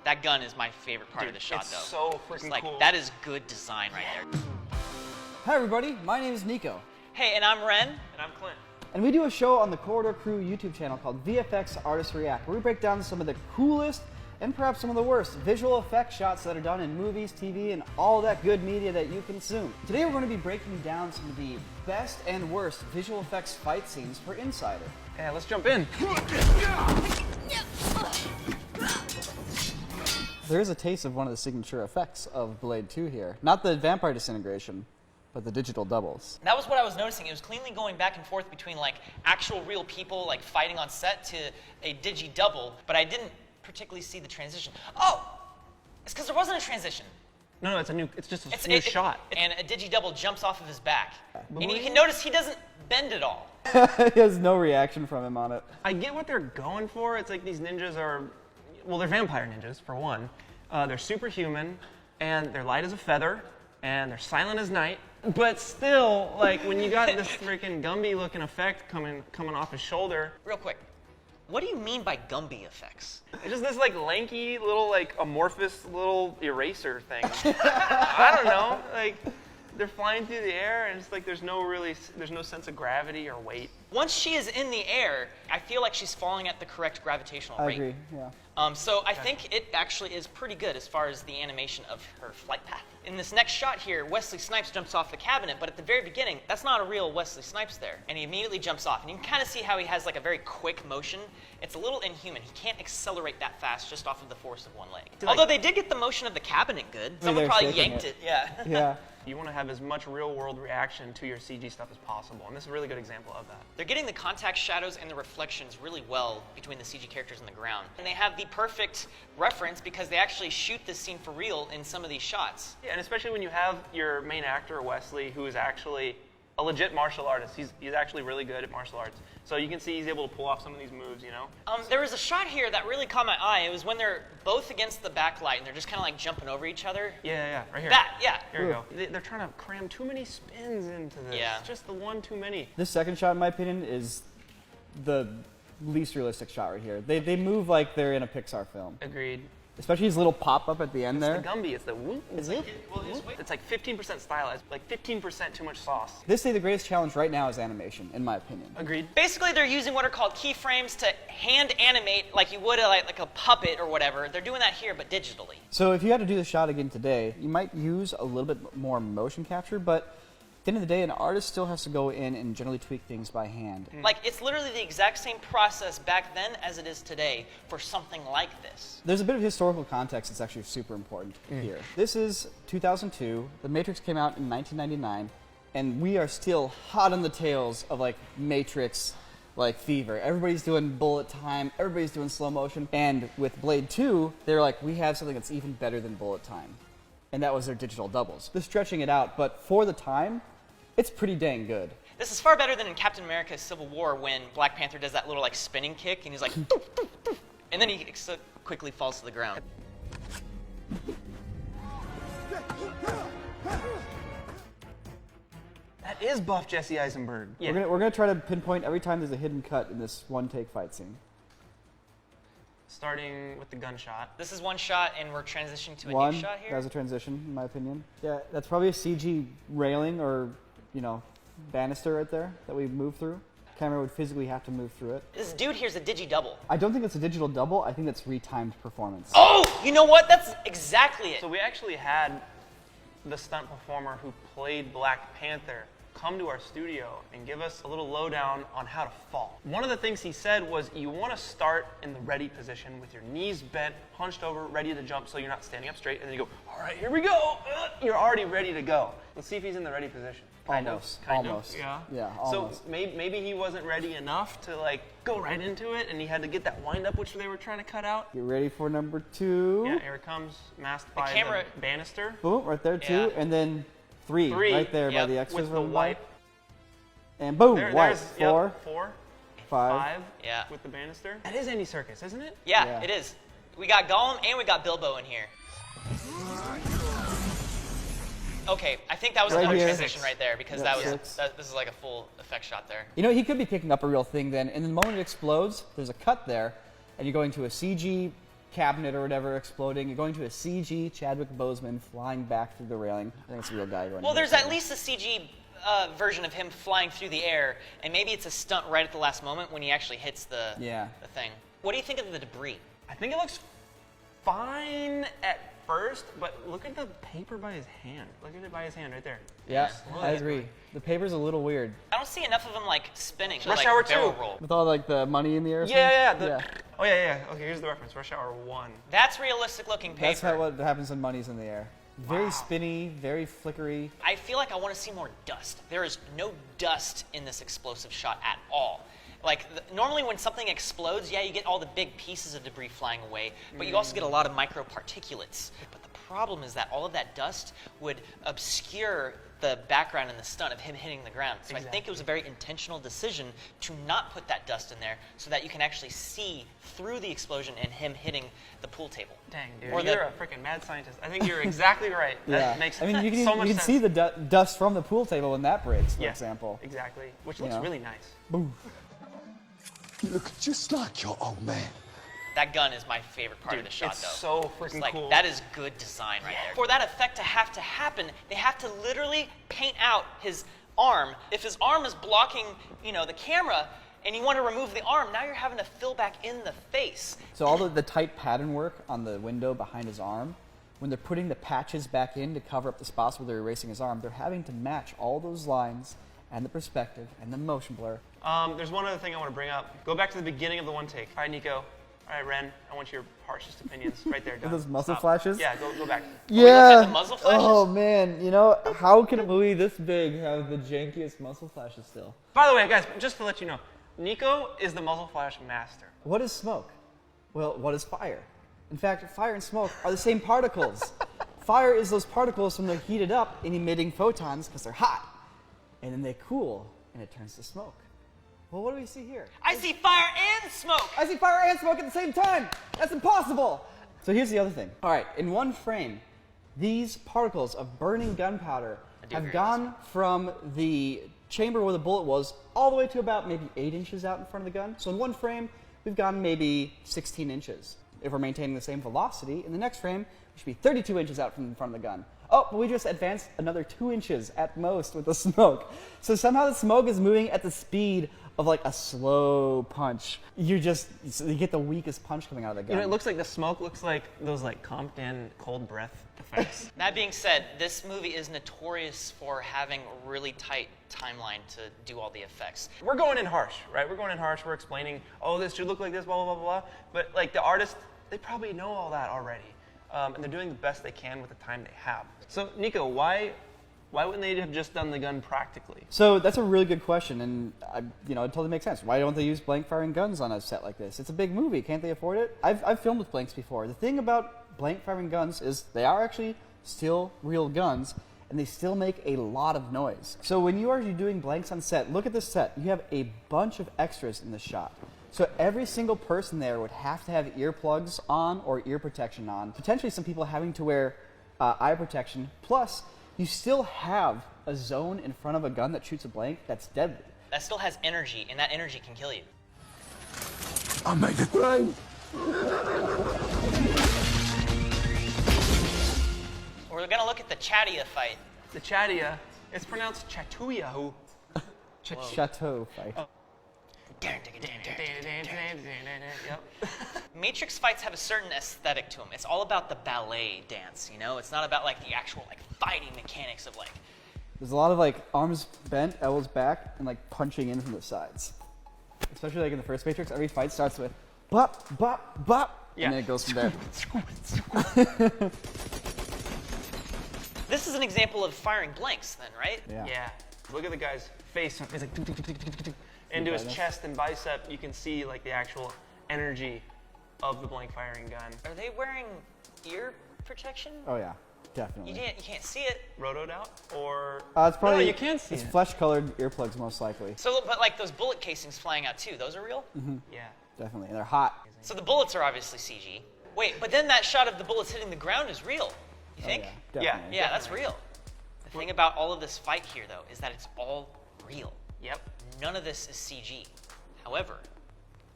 That gun is my favorite part of the shot, though. It's so freaking cool. That is good design right there. Hi everybody, my name is Nico. Hey, and I'm Ren. And I'm Clint. And we do a show on the Corridor Crew YouTube channel called VFX Artists React, where we break down some of the coolest and perhaps some of the worst visual effects shots that are done in movies, TV, and all that good media that you consume. Today we're going to be breaking down some of the best and worst visual effects fight scenes for Insider. Yeah, let's jump in. There is a taste of one of the signature effects of Blade 2 here. Not the vampire disintegration, but the digital doubles. That was what I was noticing. It was cleanly going back and forth between like actual real people like fighting on set to a digi-double, but I didn't particularly see the transition. Oh, it's because there wasn't a transition. No, it's just a new shot. And a digi-double jumps off of his back. And you can notice he doesn't bend at all. He has no reaction from him on it. I get what they're going for. It's like these ninjas are, well, they're vampire ninjas, for one. They're superhuman, and they're light as a feather, and they're silent as night. But still, like, when you got this freaking Gumby-looking effect coming off his shoulder. Real quick, what do you mean by Gumby effects? It's just this, like, lanky, little, like, amorphous little eraser thing. I don't know. Like, they're flying through the air, and it's like there's no sense of gravity or weight. Once she is in the air, I feel like she's falling at the correct gravitational rate. I agree, yeah. So I think it actually is pretty good as far as the animation of her flight path. In this next shot here, Wesley Snipes jumps off the cabinet, but at the very beginning, that's not a real Wesley Snipes there. And he immediately jumps off. And you can kind of see how he has like a very quick motion. It's a little inhuman. He can't accelerate that fast just off of the force of one leg. Although they did get the motion of the cabinet good. Someone probably yanked it. Yeah. Yeah. You want to have as much real-world reaction to your CG stuff as possible, and this is a really good example of that. They're getting the contact shadows and the reflections really well between the CG characters on the ground. And they have the perfect reference because they actually shoot this scene for real in some of these shots. Yeah, and especially when you have your main actor, Wesley, who is actually a legit martial artist. He's actually really good at martial arts. So you can see he's able to pull off some of these moves, you know? There was a shot here that really caught my eye. It was when they're both against the backlight and they're just kind of like jumping over each other. Yeah, right here. That, yeah. Here we go. They're trying to cram too many spins into this. Yeah. It's just the one too many. This second shot, in my opinion, is the least realistic shot right here. They move like they're in a Pixar film. Agreed. Especially his little pop-up at the end there. It's the Gumby. It's the whoop. It's like 15% stylized, like 15% too much sauce. This day, the greatest challenge right now is animation, in my opinion. Agreed. Basically, they're using what are called keyframes to hand animate like you would like a puppet or whatever. They're doing that here, but digitally. So if you had to do the shot again today, you might use a little bit more motion capture, but at the end of the day, an artist still has to go in and generally tweak things by hand. Like, it's literally the exact same process back then as it is today for something like this. There's a bit of historical context that's actually super important here. This is 2002. The Matrix came out in 1999, and we are still hot on the tails of, like, Matrix, like, fever. Everybody's doing bullet time. Everybody's doing slow motion. And with Blade 2, they're like, we have something that's even better than bullet time. And that was their digital doubles. They're stretching it out, but for the time, it's pretty dang good. This is far better than in Captain America Civil War when Black Panther does that little like spinning kick and he's like, doof, doof, doof, and then he so quickly falls to the ground. That is buff Jesse Eisenberg. Yeah. We're gonna try to pinpoint every time there's a hidden cut in this one-take fight scene. Starting with the gunshot. This is one shot and we're transitioning to a new shot here. That was a transition, in my opinion. Yeah, that's probably a CG railing or, you know, banister right there that we move through. Camera would physically have to move through it. This dude here's a digi-double. I don't think it's a digital double. I think that's retimed performance. Oh, you know what? That's exactly it. So we actually had the stunt performer who played Black Panther come to our studio and give us a little lowdown on how to fall. One of the things he said was you want to start in the ready position with your knees bent, hunched over, ready to jump so you're not standing up straight, and then you go, all right, here we go. You're already ready to go. Let's see if he's in the ready position. Almost. Yeah. Yeah, almost. So maybe he wasn't ready enough to like go right into it, and he had to get that wind up, which they were trying to cut out. Get ready for number 2. Yeah, here it comes, masked by the banister. Boom, right there, 2, Yeah. and then 3 right there by the extras. With the wipe. And boom, There's 4, 4, 5. Yeah. With the banister. That is Andy Serkis, isn't it? Yeah, it is. We got Gollum and we got Bilbo in here. Okay, I think that was Right another here. transition right there because Yeah, this is like a full effect shot there. You know, he could be picking up a real thing then, and the moment it explodes, there's a cut there, and you're going to a CG cabinet or whatever exploding. You're going to a CG Chadwick Boseman flying back through the railing. I think it's a real guy going. Well, there's at least a CG version of him flying through the air, and maybe it's a stunt right at the last moment when he actually hits the thing. What do you think of the debris? I think it looks fine at first, but look at the paper by his hand. Look at it by his hand right there. Yeah, I agree. The paper's a little weird. I don't see enough of him like spinning, Rush like Hour barrel 2. roll. With all like the money in the air. Or Yeah. something? Oh yeah. Okay, here's the reference. Rush Hour 1. That's realistic looking paper. That's what happens when money's in the air. Very spinny, very flickery. I feel like I want to see more dust. There is no dust in this explosive shot at all. Like, normally when something explodes, yeah, you get all the big pieces of debris flying away, but you also get a lot of microparticulates. But the problem is that all of that dust would obscure the background in the stunt of him hitting the ground. So I think it was a very intentional decision to not put that dust in there so that you can actually see through the explosion and him hitting the pool table. Dang, dude, Or you're a freaking mad scientist. I think you're exactly right. That makes I mean, you can, so much you can sense. see the dust from the pool table when that breaks, for example. Exactly, which looks know? really nice. Boom. You look just like your old man. That gun is my favorite part of the shot, it's though. so freaking Like, cool. that is good design right there. For that effect to happen, they have to literally paint out his arm. If his arm is blocking, the camera, and you want to remove the arm, now you're having to fill back in the face. So all the tight pattern work on the window behind his arm, when they're putting the patches back in to cover up the spots where they're erasing his arm, they're having to match all those lines and the perspective and the motion blur. There's one other thing I want to bring up. Go back to the beginning of the one take. All right, Nico. All right, Ren. I want your harshest opinions right there. Done. Those muzzle Stop. flashes? Yeah, go back. look at the muzzle flashes? Oh man, how can a movie this big have the jankiest muzzle flashes still? By the way, guys, just to let you know, Nico is the muzzle flash master. What is smoke? Well, what is fire? In fact, fire and smoke are the same particles. Fire is those particles when they're heated up and emitting photons because they're hot. And then they cool and it turns to smoke. Well, what do we see here? I see fire and smoke! I see fire and smoke at the same time! That's impossible! So here's the other thing. All right, in one frame, these particles of burning gunpowder have gone from the chamber where the bullet was all the way to about maybe 8 inches out in front of the gun. So in one frame, we've gone maybe 16 inches. If we're maintaining the same velocity, in the next frame, we should be 32 inches out from in front of the gun. Oh, but we just advanced another 2 inches at most with the smoke. So somehow the smoke is moving at the speed of like a slow punch. You get the weakest punch coming out of the gun. It looks like the smoke looks like those like Compton cold breath effects. That being said, this movie is notorious for having a really tight timeline to do all the effects. We're going in harsh, right? We're going in harsh. We're explaining, oh, this should look like this, blah, blah, blah, blah. But like the artists, they probably know all that already. And they're doing the best they can with the time they have. So, Nico, why wouldn't they have just done the gun practically? So that's a really good question, and it totally makes sense. Why don't they use blank firing guns on a set like this? It's a big movie. Can't they afford it? I've filmed with blanks before. The thing about blank firing guns is they are actually still real guns, and they still make a lot of noise. So when you are doing blanks on set, look at this set. You have a bunch of extras in the shot. So every single person there would have to have earplugs on or ear protection on. Potentially some people having to wear eye protection. Plus, you still have a zone in front of a gun that shoots a blank that's deadly. That still has energy, and that energy can kill you. I made it rain. We're gonna look at the Chadia fight. The Chadia, it's pronounced Chatuya. Chateau fight. Yep. Matrix fights have a certain aesthetic to them. It's all about the ballet dance, It's not about like the actual like fighting mechanics of like. There's a lot of like arms bent, elbows back, and like punching in from the sides. Especially like in the first Matrix, every fight starts with bop, bop, bop, Yeah. and then it goes from there. This is an example of firing blanks, then, right? Yeah. Look at the guy's face. It's like tick, tick, tick, tick, tick, tick. Into his chest and bicep, you can see like the actual energy of the blank firing gun. Are they wearing ear protection? Oh yeah, definitely. You can't see it. Rotoed out or It's probably no, you can see it's it. flesh-colored earplugs most likely. So, but like those bullet casings flying out too, those are real? Yeah. Definitely, and they're hot. So the bullets are obviously CG. Wait, but then that shot of the bullets hitting the ground is real. You think? Yeah, definitely. Yeah, that's real. The thing about all of this fight here, though, is that it's all real. Yep. None of this is CG. However,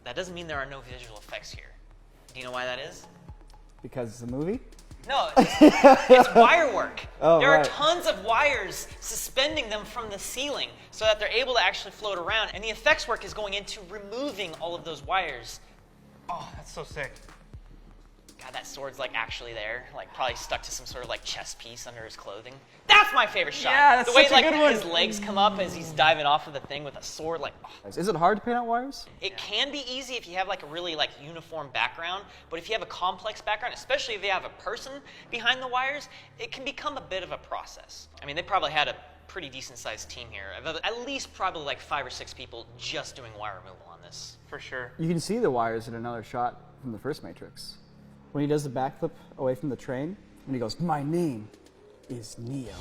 that doesn't mean there are no visual effects here. Do you know why that is? because it's a movie. No, it's wire work. Oh, there are right. tons of wires suspending them from the ceiling so that they're able to actually float around. And the effects work is going into removing all of those wires. Oh, that's so sick. God, that sword's like actually there, like probably stuck to some sort of like chest piece under his clothing. That's my favorite shot. Yeah, that's the way such a like good one. his legs come up as he's diving off of the thing with a sword. Like, oh. Is it hard to paint out wires? It can be easy if you have like a really like uniform background, but if you have a complex background, especially if you have a person behind the wires, it can become a bit of a process. I mean, they probably had a pretty decent sized team here. At least probably like 5 or 6 people just doing wire removal on this. For sure. You can see the wires in another shot from the first Matrix. When he does the backflip away from the train, and he goes, "My name is Neo."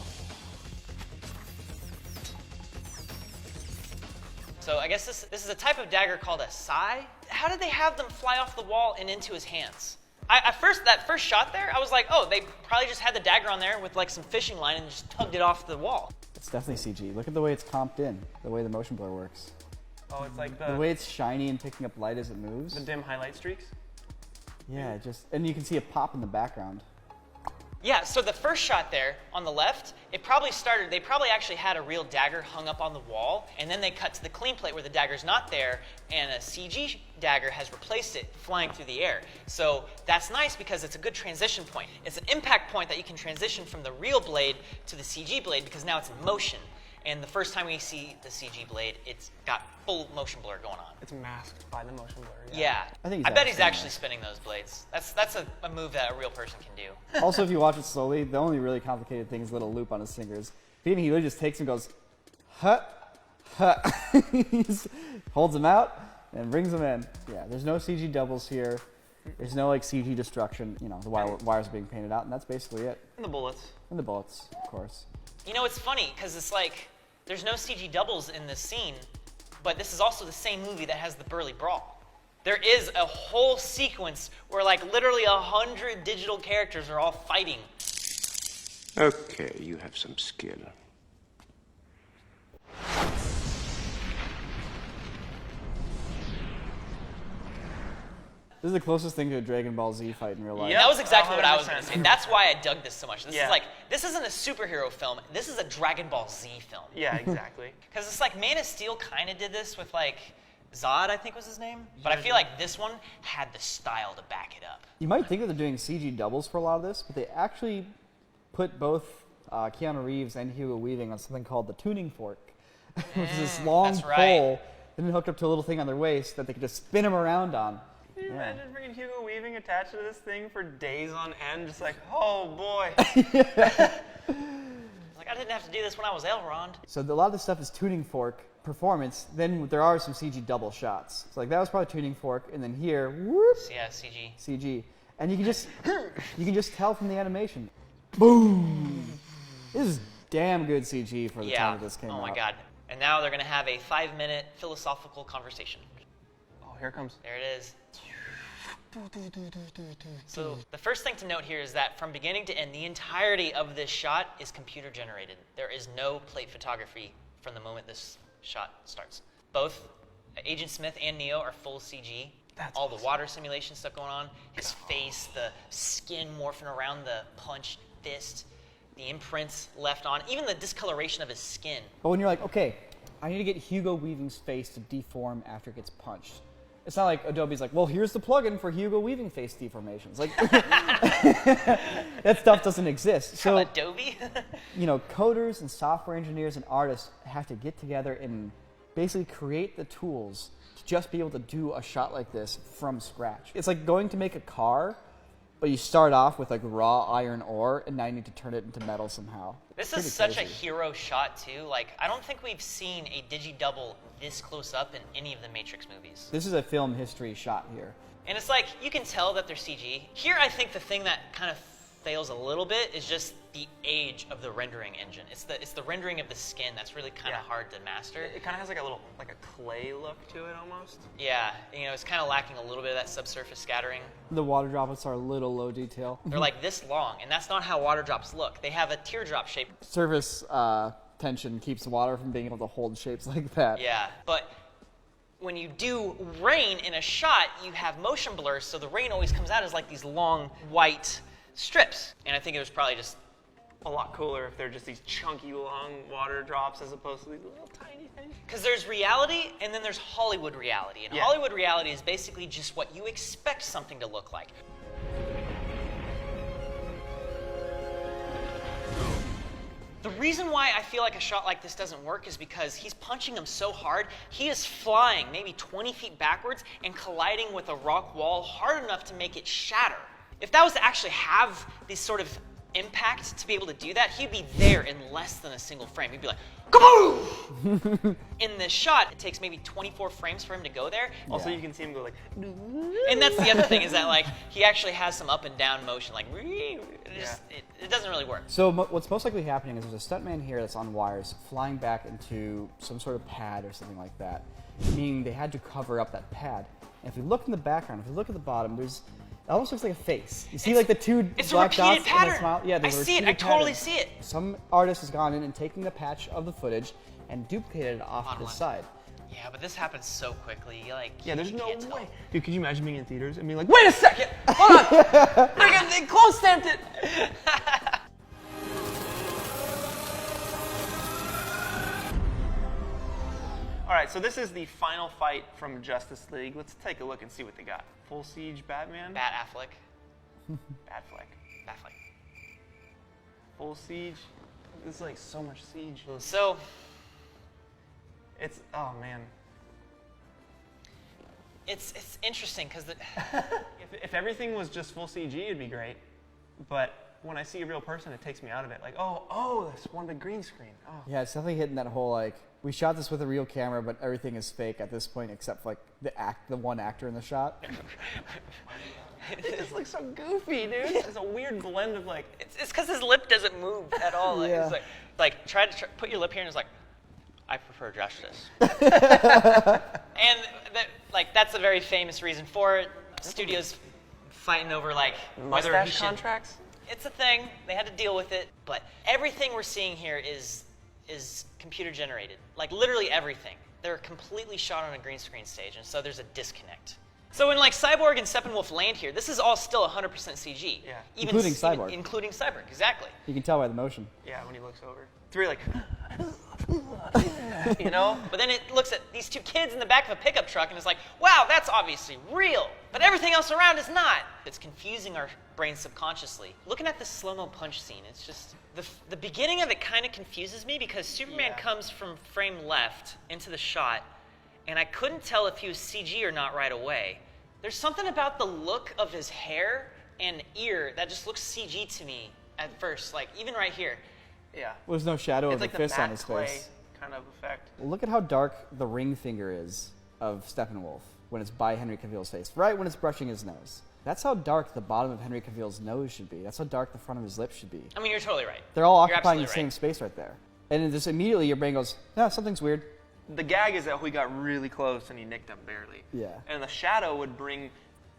So I guess this is a type of dagger called a sai. How did they have them fly off the wall and into his hands? That first shot there, I was like, oh, they probably just had the dagger on there with like some fishing line and just tugged it off the wall. It's definitely CG. Look at the way it's comped in, the way the motion blur works. Oh, it's like The way it's shiny and picking up light as it moves. the dim highlight streaks. Yeah, and you can see a pop in the background. Yeah, so the first shot there on the left, they probably actually had a real dagger hung up on the wall, and then they cut to the clean plate where the dagger's not there, and a CG dagger has replaced it flying through the air. So that's nice because it's a good transition point. It's an impact point that you can transition from the real blade to the CG blade because now it's in motion. And the first time we see the CG blade, it's got full motion blur going on. It's masked by the motion blur. Yeah. I think he's I bet actually he's actually spinning those blades. That's a move that a real person can do. Also, if you watch it slowly, the only really complicated thing is a little loop on his fingers. He literally just takes and goes, hut, hut. He just holds them out and brings them in. Yeah, there's no CG doubles here. There's no like CG destruction. You know, the wires are being painted out, and that's basically it. And the bullets. And the bullets, of course. You know, it's funny because it's like there's no CG doubles in this scene, but this is also the same movie that has the Burly Brawl. There is a whole sequence where like literally 100 digital characters are all fighting. Okay, you have some skill. This is the closest thing to a Dragon Ball Z fight in real life. Yep. That was exactly what I was going 100%. to say. That's why I dug this so much. This Yeah. is like, this isn't a superhero film. This is a Dragon Ball Z film. Yeah, exactly. Because it's like Man of Steel kind of did this with like Zod, I think was his name. But I feel like this one had the style to back it up. You might think that they're doing CG doubles for a lot of this, but they actually put both Keanu Reeves and Hugo Weaving on something called the tuning fork, which is this long that's right. pole and then hooked up to a little thing on their waist that they could just spin them around on. Can you imagine freaking Hugo Weaving attached to this thing for days on end, just like, oh boy. Like, I didn't have to do this when I was Elrond. So a lot of this stuff is tuning fork performance. Then there are some CG double shots. So like that was probably tuning fork, and then here, whoop, Yeah, CG. CG, and you can just tell from the animation. Boom! This is damn good CG for the time that this came out. Oh my god. And now they're going to have a 5-minute philosophical conversation. Oh, here it comes. There it is. So the first thing to note here is that from beginning to end, the entirety of this shot is computer generated. There is no plate photography from the moment this shot starts. Both Agent Smith and Neo are full CG. That's all the awesome. water simulation stuff going on, his face, the skin morphing around the punched fist, the imprints left on, even the discoloration of his skin. But when you're like, okay, I need to get Hugo Weaving's face to deform after it gets punched. It's not like Adobe's like, well, here's the plugin for Hugo Weaving face deformations. Like, that stuff doesn't exist. From So, Adobe? you know, coders and software engineers and artists have to get together and basically create the tools to just be able to do a shot like this from scratch. It's like going to make a car, but you start off with like raw iron ore, and now you need to turn it into metal somehow. This Pretty is such crazy. a hero shot too. Like, I don't think we've seen a digi-double this close up in any of the Matrix movies. This is a film history shot here. And it's like, you can tell that they're CG. Here, I think the thing that kind of fails a little bit is just the age of the rendering engine. It's the rendering of the skin that's really kind of Yeah. hard to master. It kind of has like a clay look to it almost. Yeah, you know, it's kind of lacking a little bit of that subsurface scattering. The water droplets are a little low detail. They're like this long, and that's not how water drops look. They have a teardrop shape. Surface tension keeps water from being able to hold shapes like that. Yeah, but when you do rain in a shot, you have motion blur, so the rain always comes out as like these long white strips. And I think it was probably just A lot cooler if they're just these chunky, long water drops as opposed to these little tiny things. because there's reality and then there's Hollywood reality. And Yeah. Hollywood reality is basically just what you expect something to look like. The reason why I feel like a shot like this doesn't work is because he's punching him so hard, he is flying maybe 20 feet backwards and colliding with a rock wall hard enough to make it shatter. If that was to actually have this sort of impact to be able to do that, he'd be there in less than a single frame. He'd be like, kaboom! In this shot, it takes maybe 24 frames for him to go there. Also, you can see him go like, And that's the other thing is that like he actually has some up and down motion, like it doesn't really work. So what's most likely happening is there's a stuntman here that's on wires flying back into some sort of pad or something like that, meaning they had to cover up that pad. And if you look in the background, if you look at the bottom, it almost looks like a face. You see like the two It's a black repeated dots pattern. and a smile? Yeah, I there's a see it. I repeated totally pattern. see it. Some artist has gone in and taken the patch of the footage and duplicated it off to the Modeling. side. Yeah, but this happens so quickly. Like yeah, there's you no can't tell. way. Dude, could you imagine being in theaters and being like, wait a second, hold on, they close stamped it. All right, so this is the final fight from Justice League. Let's take a look and see what they got. Full Siege Batman. Bat Affleck. Batfleck. Batfleck. Full Siege. This is like so much siege. So It's, oh man. it's interesting because If everything was just full CG, it'd be great. But when I see a real person, it takes me out of it. Like, oh, that's one big green screen. Oh. Yeah, it's definitely hitting that whole like we shot this with a real camera, but everything is fake at this point except for, like the one actor in the shot. It just looks so goofy, dude. It's a weird blend of like. it's because his lip doesn't move at all. Like, Yeah. it's like try to put your lip here and it's like, I prefer justice. And that's a very famous reason for it. Studios fighting over like whether he Mustache should. contracts? It's a thing. They had to deal with it. But everything we're seeing here is computer generated. Like literally everything. They're completely shot on a green screen stage, and so there's a disconnect. So when like Cyborg and Steppenwolf land here, this is all still 100% CG. Yeah. Including Cyborg. Including Cyborg, exactly. You can tell by the motion. Yeah, when he looks over. It's really like. You know? But then it looks at these two kids in the back of a pickup truck and it's like, wow, that's obviously real. But everything else around is not. It's confusing our brains subconsciously. Looking at the slow-mo punch scene, it's just... The beginning of it kind of confuses me because Superman comes from frame left into the shot, and I couldn't tell if he was CG or not right away. There's something about the look of his hair and ear that just looks CG to me at first, like even right here. Yeah. Well, there's no shadow It's of like a the fist on bat his clay face. kind of effect. Look at how dark the ring finger is of Steppenwolf when it's by Henry Cavill's face, right when it's brushing his nose. That's how dark the bottom of Henry Cavill's nose should be. That's how dark the front of his lips should be. I mean, you're totally right. They're all You're occupying the absolutely same right. space right there. And then just immediately your brain goes, yeah, something's weird. The gag is that we got really close and he nicked him barely. Yeah. And the shadow would bring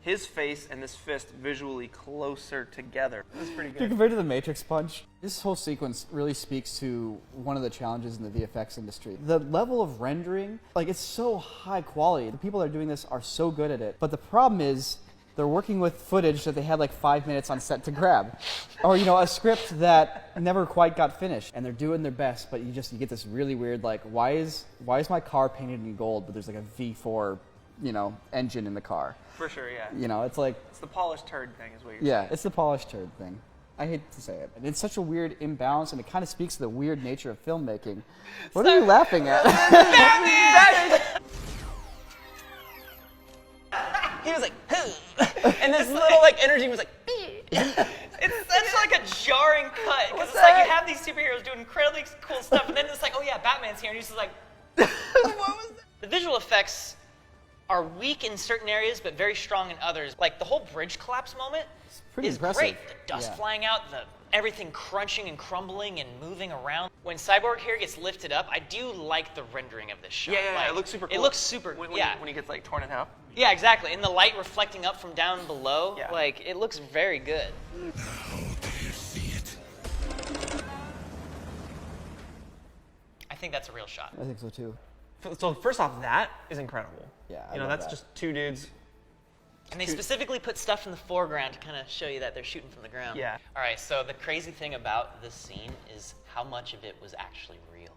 his face and this fist visually closer together. That's pretty Dude, good. compared to the Matrix punch, this whole sequence really speaks to one of the challenges in the VFX industry. The level of rendering, like it's so high quality. The people that are doing this are so good at it. But the problem is they're working with footage that they had like 5 minutes on set to grab. Or, a script that never quite got finished. And they're doing their best, but you get this really weird, like, why is my car painted in gold, but there's like a V4, engine in the car? For sure, yeah. It's like, It's the polished turd thing is what you're yeah, saying. it's the polished turd thing. I hate to say it. And it's such a weird imbalance, and it kind of speaks to the weird nature of filmmaking. What are you laughing at? He was like, and this little like energy was like, It's such like a jarring cut because What's it's like that? you have these superheroes doing incredibly cool stuff, and then it's like, oh yeah, Batman's here, and he's just like, what was that? the visual effects are weak in certain areas but very strong in others. Like the whole bridge collapse moment pretty is impressive. great. The dust Yeah. flying out, everything crunching and crumbling and moving around. When Cyborg here gets lifted up, I do like the rendering of this shot. Yeah, Like, it looks super cool. It looks super. When he gets like torn in half. Yeah, exactly. And the light reflecting up from down below, Yeah. like it looks very good. I think that's a real shot. I think so too. So first off, that is incredible. Yeah, I you know, love that's that. just two dudes. And they specifically put stuff in the foreground to kind of show you that they're shooting from the ground. Yeah. All right, so the crazy thing about this scene is how much of it was actually real.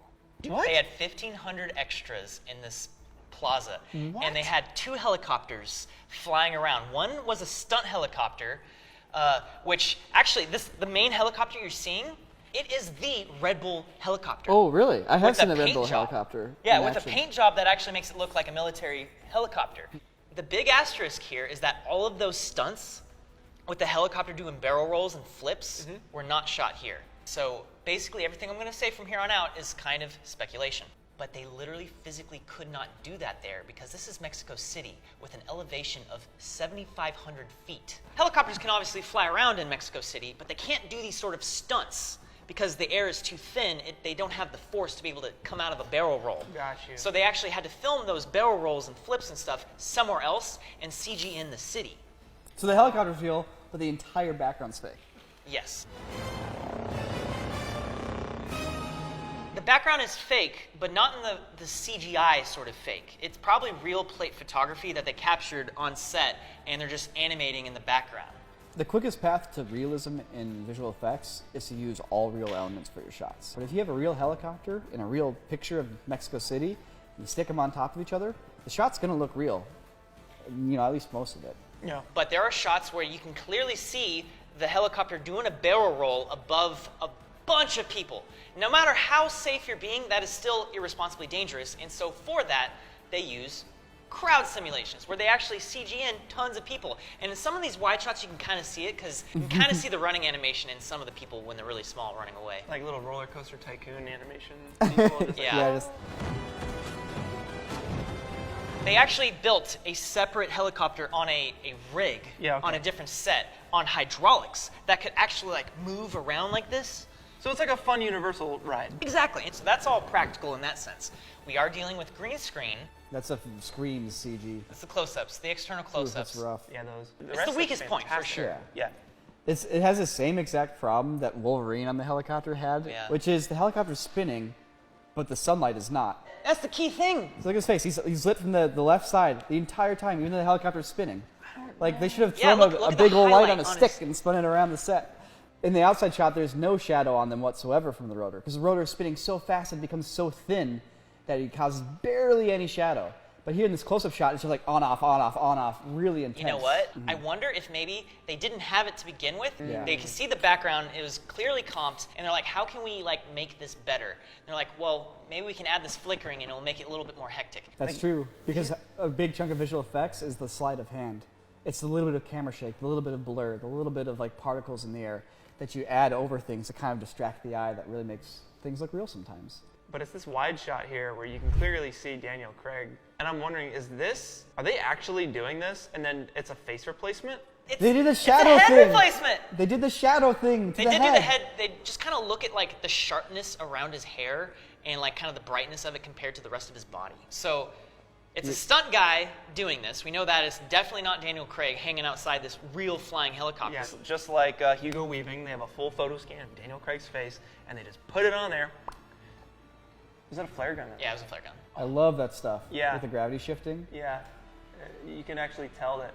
What? They had 1,500 extras in this plaza, What? and they had 2 helicopters flying around. One was a stunt helicopter, which actually, the main helicopter you're seeing, it is the Red Bull helicopter. Oh, really? I have With seen a a Red paint Bull job. helicopter. Yeah, in with action. a paint job that actually makes it look like a military helicopter. The big asterisk here is that all of those stunts with the helicopter doing barrel rolls and flips were not shot here. So basically everything I'm going to say from here on out is kind of speculation. But they literally physically could not do that there because this is Mexico City with an elevation of 7,500 feet. Helicopters can obviously fly around in Mexico City, but they can't do these sort of stunts because the air is too thin. They don't have the force to be able to come out of a barrel roll. Got you. So they actually had to film those barrel rolls and flips and stuff somewhere else and CG in the city. So the helicopter's real, but the entire background's fake. Yes. The background is fake, but not in the CGI sort of fake. It's probably real plate photography that they captured on set, and they're just animating in the background. The quickest path to realism in visual effects is to use all real elements for your shots. But if you have a real helicopter and a real picture of Mexico City, and you stick them on top of each other, the shot's going to look real. You know, at least most of it. Yeah. But there are shots where you can clearly see the helicopter doing a barrel roll above a bunch of people. No matter how safe you're being, that is still irresponsibly dangerous. And so for that, they use crowd simulations where they actually CG in tons of people. And in some of these wide shots, you can kind of see it because you can kind of see the running animation in some of the people when they're really small running away. Like little roller coaster tycoon animation. People just Yeah. just They actually built a separate helicopter on a rig, Yeah, okay. on a different set, on hydraulics that could actually like move around like this. So it's like a fun Universal ride. Exactly. And so that's all practical in that sense. We are dealing with green screen. that stuff screams CG. It's the close-ups, the external Ooh, close-ups. that's rough. Yeah, those. It's rest the is weakest point, for fantastic. sure. Yeah. Yeah. It has the same exact problem that Wolverine on the helicopter had, Yeah. which is the helicopter's spinning, but the sunlight is not. That's the key thing. So look at his face. He's lit from the left side the entire time, even though the helicopter's spinning. Like, they should have Yeah, thrown look a at the big old light highlight on a on stick his- and spun it around the set. In the outside shot, there's no shadow on them whatsoever from the rotor, because the rotor is spinning so fast and becomes so thin that it causes barely any shadow. But here in this close-up shot, it's just like on, off, on, off, on, off, really intense. You know what? I wonder if maybe they didn't have it to begin with. Yeah. They could see the background; it was clearly comped, and they're like, "How can we like make this better?" And they're like, "Well, maybe we can add this flickering, and it'll make it a little bit more hectic." That's true, because a big chunk of visual effects is the sleight of hand. It's the little bit of camera shake, the little bit of blur, the little bit of like particles in the air that you add over things to kind of distract the eye that really makes things look real sometimes. But it's this wide shot here where you can clearly see Daniel Craig. And I'm wondering, are they actually doing this and then it's a face replacement? They did the It's shadow a head thing. replacement. They did the shadow thing to They the did head. do the head. They just kind of look at like the sharpness around his hair and like kind of the brightness of it compared to the rest of his body. So it's a stunt guy doing this. We know that it's definitely not Daniel Craig hanging outside this real flying helicopter. Yeah, just like Hugo Weaving, they have a full photo scan of Daniel Craig's face and they just put it on there. Is that a flare gun? Yeah, it was a flare gun. I love that stuff. Yeah. With the gravity shifting. Yeah. You can actually tell that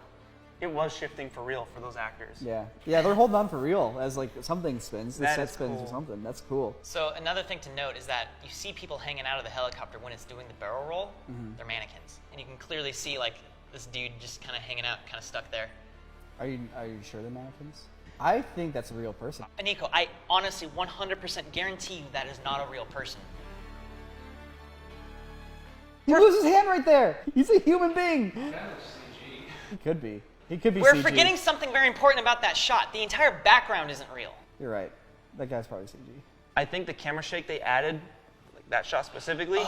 it was shifting for real for those actors. Yeah. Yeah, they're holding on for real as like something spins. The That set is spins cool. or something. That's cool. So another thing to note is that you see people hanging out of the helicopter when it's doing the barrel roll. They're mannequins, and you can clearly see like this dude just kind of hanging out, kind of stuck there. Are you sure they're mannequins? I think that's a real person. Nico, I honestly 100% guarantee you that is not a real person. He moves his hand right there. He's a human being. He could be. He could be We're CG. forgetting something very important about that shot. The entire background isn't real. You're right. That guy's probably CG. I think the camera shake they added, like that shot specifically,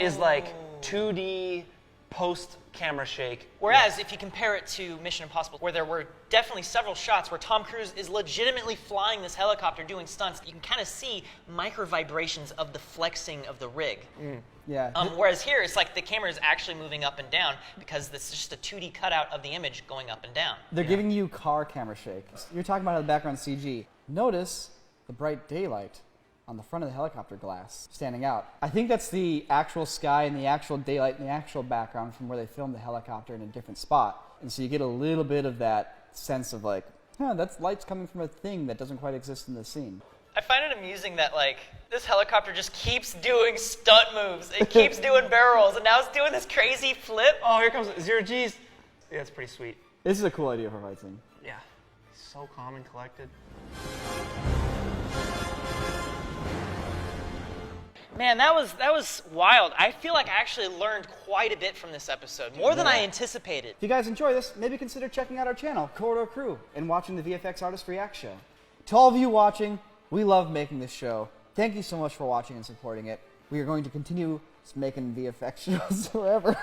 is like 2D post camera shake. Whereas if you compare it to Mission Impossible, where there were definitely several shots where Tom Cruise is legitimately flying this helicopter doing stunts, you can kind of see micro vibrations of the flexing of the rig. Yeah. Whereas here, it's like the camera is actually moving up and down because this is just a 2D cutout of the image going up and down. They're giving you car camera shake. You're talking about the background CG. Notice the bright daylight on the front of the helicopter glass standing out. I think that's the actual sky and the actual daylight and the actual background from where they filmed the helicopter in a different spot. And so you get a little bit of that sense of like, that's light's coming from a thing that doesn't quite exist in the scene. I find it amusing that, like, this helicopter just keeps doing stunt moves. It keeps doing barrels, and now it's doing this crazy flip. Oh, here comes 0 G's. Yeah, it's pretty sweet. This is a cool idea for a fight scene. Yeah, so calm and collected. Man, that was wild. I feel like I actually learned quite a bit from this episode, more than I anticipated. If you guys enjoy this, maybe consider checking out our channel, Corridor Crew, and watching the VFX Artist React show. To all of you watching, we love making this show. Thank you so much for watching and supporting it. We are going to continue making VFX shows forever.